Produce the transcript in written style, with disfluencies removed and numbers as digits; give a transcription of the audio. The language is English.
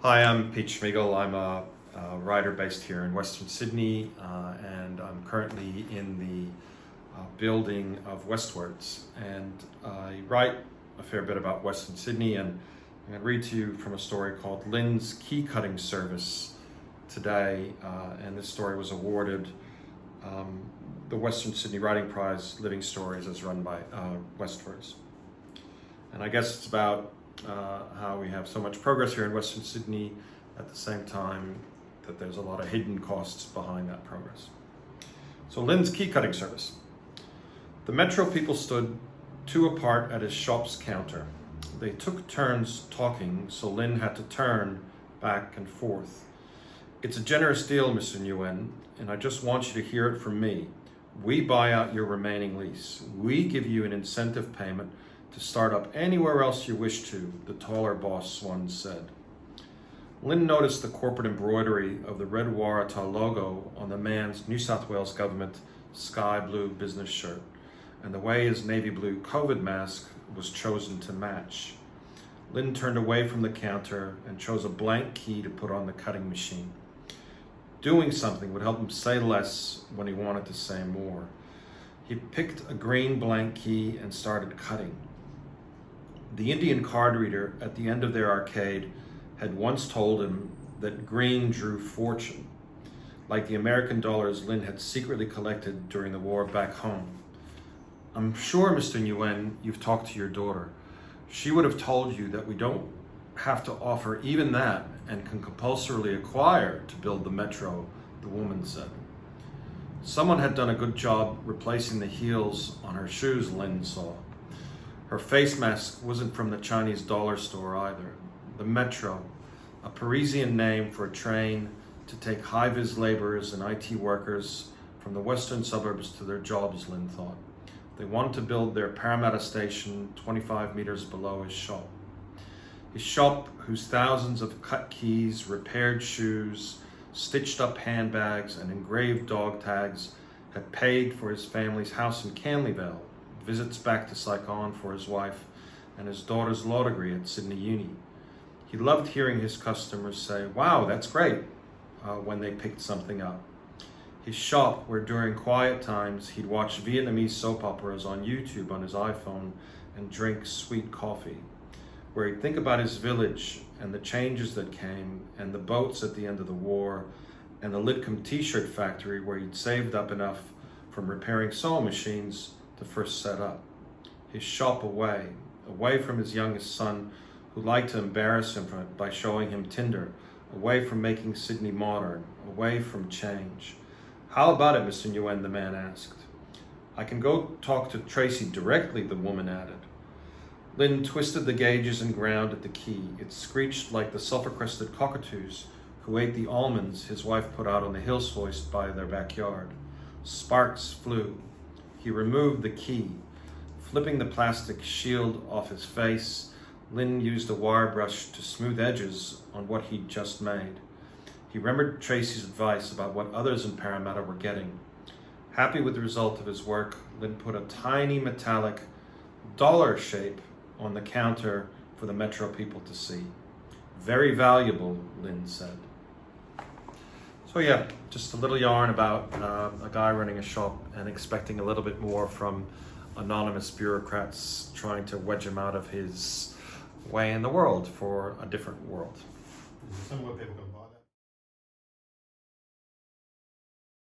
Hi, I'm Pete Shmigel. I'm a writer based here in Western Sydney, and I'm currently in the building of Westwards. And I write a fair bit about Western Sydney, and I'm going to read to you from a story called Lynn's Key Cutting Service today. And this story was awarded the Western Sydney Writing Prize Living Stories as run by Westwards. And I guess it's about how we have so much progress here in Western Sydney at the same time that there's a lot of hidden costs behind that progress. So Lynn's Key Cutting Service. The Metro people stood two apart at his shop's counter. They took turns talking, so Lynn had to turn back and forth. "It's a generous deal, Mr. Nguyen, and I just want you to hear it from me. We buy out your remaining lease. We give you an incentive payment to start up anywhere else you wish to," the taller boss once said. Lynn noticed the corporate embroidery of the red Waratah logo on the man's New South Wales government sky blue business shirt, and the way his navy blue COVID mask was chosen to match. Lynn turned away from the counter and chose a blank key to put on the cutting machine. Doing something would help him say less when he wanted to say more. He picked a green blank key and started cutting. The Indian card reader at the end of their arcade had once told him that green drew fortune, like the American dollars Lynn had secretly collected during the war back home. "I'm sure, Mr. Nguyen, you've talked to your daughter. She would have told you that we don't have to offer even that and can compulsorily acquire to build the metro," the woman said. Someone had done a good job replacing the heels on her shoes, Lynn saw. Her face mask wasn't from the Chinese dollar store either. The Metro, a Parisian name for a train to take high-vis laborers and IT workers from the western suburbs to their jobs, Lynn thought. They wanted to build their Parramatta station 25 meters below his shop. His shop, whose thousands of cut keys, repaired shoes, stitched up handbags, and engraved dog tags had paid for his family's house in Canleyvale, visits back to Saigon for his wife, and his daughter's law degree at Sydney Uni. He loved hearing his customers say, "Wow, that's great," when they picked something up. His shop, where during quiet times he'd watch Vietnamese soap operas on YouTube on his iPhone and drink sweet coffee, where he'd think about his village and the changes that came, and the boats at the end of the war, and the Lidcombe t-shirt factory where he'd saved up enough from repairing sewing machines to first set up. His shop away from his youngest son, who liked to embarrass him by showing him Tinder, away from making Sydney modern, away from change. "How about it, Mr. Nguyen?" the man asked. "I can go talk to Tracy directly," the woman added. Lynn twisted the gauges and ground at the key. It screeched like the sulfur-crested cockatoos who ate the almonds his wife put out on the hills hoist by their backyard. Sparks flew. He removed the key. Flipping the plastic shield off his face, Lynn used a wire brush to smooth edges on what he'd just made. He remembered Tracy's advice about what others in Parramatta were getting. Happy with the result of his work, Lynn put a tiny metallic dollar shape on the counter for the Metro people to see. "Very valuable," Lynn said. So yeah, just a little yarn about a guy running a shop and expecting a little bit more from anonymous bureaucrats trying to wedge him out of his way in the world for a different world. Somewhere people can buy that.